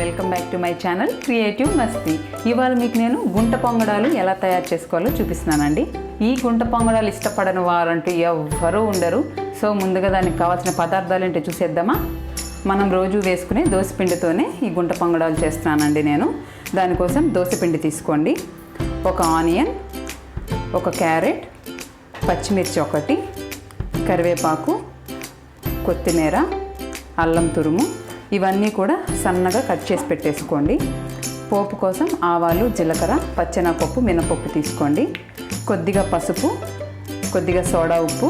Welcome back to my channel creative మస్తీ. ఇవాళ మీకు నేను గుంట పొంగడాలు ఎలా తయారు చేసుకోవాలో చూపిస్తున్నానండి. ఈ గుంట పొంగడాలు ఇష్టపడని వారంటూ ఎవ్వరూ ఉండరు. సో ముందుగా దానికి కావాల్సిన పదార్థాలు ఏంటో చూసేద్దామా. మనం రోజు వేసుకునే దోసపిండితోనే ఈ గుంట పొంగడాలు చేస్తున్నానండి నేను. దానికోసం దోసపిండి తీసుకోండి, ఒక ఆనియన్, ఒక క్యారెట్, పచ్చిమిర్చి ఒకటి, కరివేపాకు, కొత్తిమీర, అల్లం తురుము, ఇవన్నీ కూడా సన్నగా కట్ చేసి పెట్టేసుకోండి. పోపు కోసం ఆవాలు, జీలకర్ర, పచ్చెనపప్పు, మినపప్పు తీసుకోండి. కొద్దిగా పసుపు, కొద్దిగా సోడా ఉప్పు,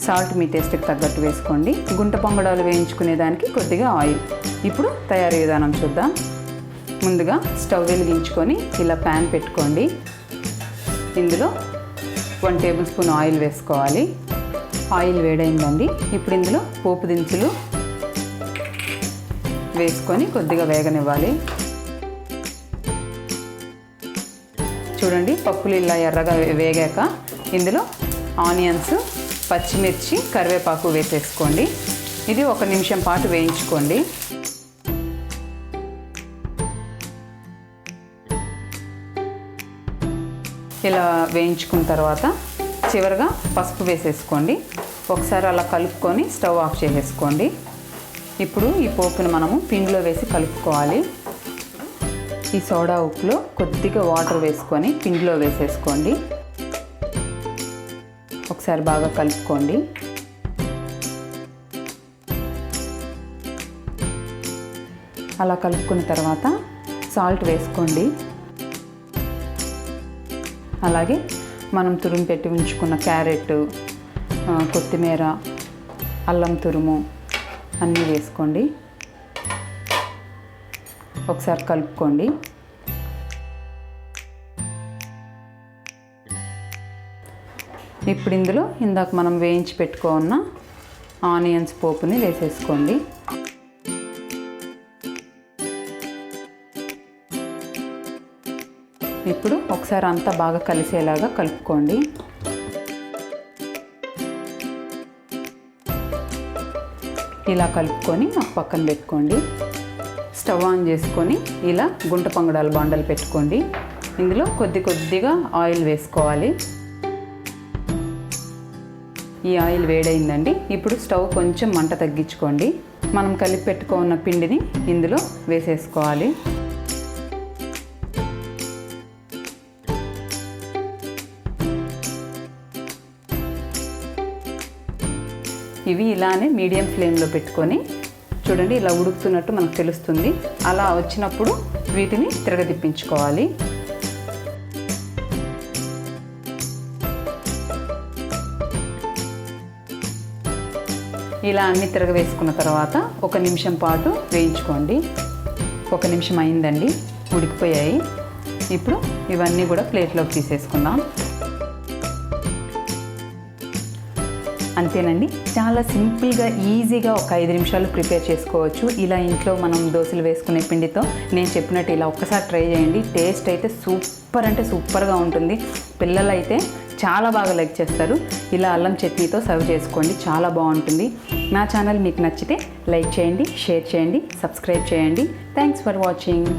సాల్ట్ మీ టేస్ట్కి తగ్గట్టు వేసుకోండి. గుంట పొంగడాలు వేయించుకునే దానికి కొద్దిగా ఆయిల్. ఇప్పుడు తయారీ విధానం చూద్దాం. ముందుగా స్టవ్ వెలిగించుకొని ఇలా ప్యాన్ పెట్టుకోండి. ఇందులో 1 టేబుల్ స్పూన్ ఆయిల్ వేసుకోవాలి. ఆయిల్ వేడైందండి. ఇప్పుడు ఇందులో పోపు దినుసులు వేసుకొని కొద్దిగా వేగనివ్వాలి. చూడండి, పప్పులు ఇలా ఎర్రగా వేగాక ఇందులో ఆనియన్స్, పచ్చిమిర్చి, కరివేపాకు వేసేసుకోండి. ఇది 1 నిమిషం పాటు వేయించుకోండి. ఇలా వేయించుకున్న తర్వాత చివరిగా పసుపు వేసేసుకోండి. ఒకసారి అలా కలుపుకొని స్టవ్ ఆఫ్ చేసేసుకోండి. ఇప్పుడు ఈ పోపును మనము పిండిలో వేసి కలుపుకోవాలి. ఈ సోడా ఉప్పులో కొద్దిగా వాటర్ వేసుకొని పిండిలో వేసేసుకోండి. ఒకసారి బాగా కలుపుకోండి. అలా కలుపుకున్న తర్వాత సాల్ట్ వేసుకోండి. అలాగే మనం తురుము పెట్టి ఉంచుకున్న క్యారెట్, కొత్తిమీర, అల్లం తురుము అన్నీ వేసుకోండి. ఒకసారి కలుపుకోండి. ఇప్పుడు ఇందులో ఇందాక మనం వేయించి పెట్టుకున్న ఆనియన్స్ పోపుని వేసేసుకోండి. ఇప్పుడు ఒకసారి అంతా బాగా కలిసేలాగా కలుపుకోండి. ఇలా కలుపుకొని ఒక పక్కన పెట్టుకోండి. స్టవ్ ఆన్ చేసుకొని ఇలా గుంట పొంగడాలు బాండలు పెట్టుకోండి. ఇందులో కొద్దిగా ఆయిల్ వేసుకోవాలి. ఈ ఆయిల్ వేడైందండి. ఇప్పుడు స్టవ్ కొంచెం మంట తగ్గించుకోండి. మనం కలిపి పెట్టుకున్న పిండిని ఇందులో వేసేసుకోవాలి. ఇవి ఇలానే మీడియం ఫ్లేమ్లో పెట్టుకొని చూడండి, ఇలా ఉడుకుతున్నట్టు మనకు తెలుస్తుంది. అలా వచ్చినప్పుడు వీటిని తిరగదిప్పించుకోవాలి. ఇలా అన్ని తిరగవేసుకున్న తర్వాత 1 నిమిషం పాటు వేయించుకోండి. 1 నిమిషం అయిందండి, ఉడికిపోయాయి. ఇప్పుడు ఇవన్నీ కూడా ప్లేట్లోకి తీసేసుకుందాం. అంతేనండి, చాలా సింపుల్గా ఈజీగా ఒక 5 నిమిషాలు ప్రిపేర్ చేసుకోవచ్చు. ఇలా ఇంట్లో మనం దోశలు వేసుకునే పిండితో నేను చెప్పినట్టు ఇలా ఒక్కసారి ట్రై చేయండి. టేస్ట్ అయితే సూపర్ అంటే సూపర్గా ఉంటుంది. పిల్లలు అయితే చాలా బాగా లైక్ చేస్తారు. ఇలా అల్లం చట్నీతో సర్వ్ చేసుకోండి, చాలా బాగుంటుంది. నా ఛానల్ మీకు నచ్చితే లైక్ చేయండి, షేర్ చేయండి, సబ్స్క్రైబ్ చేయండి. Thanks for watching.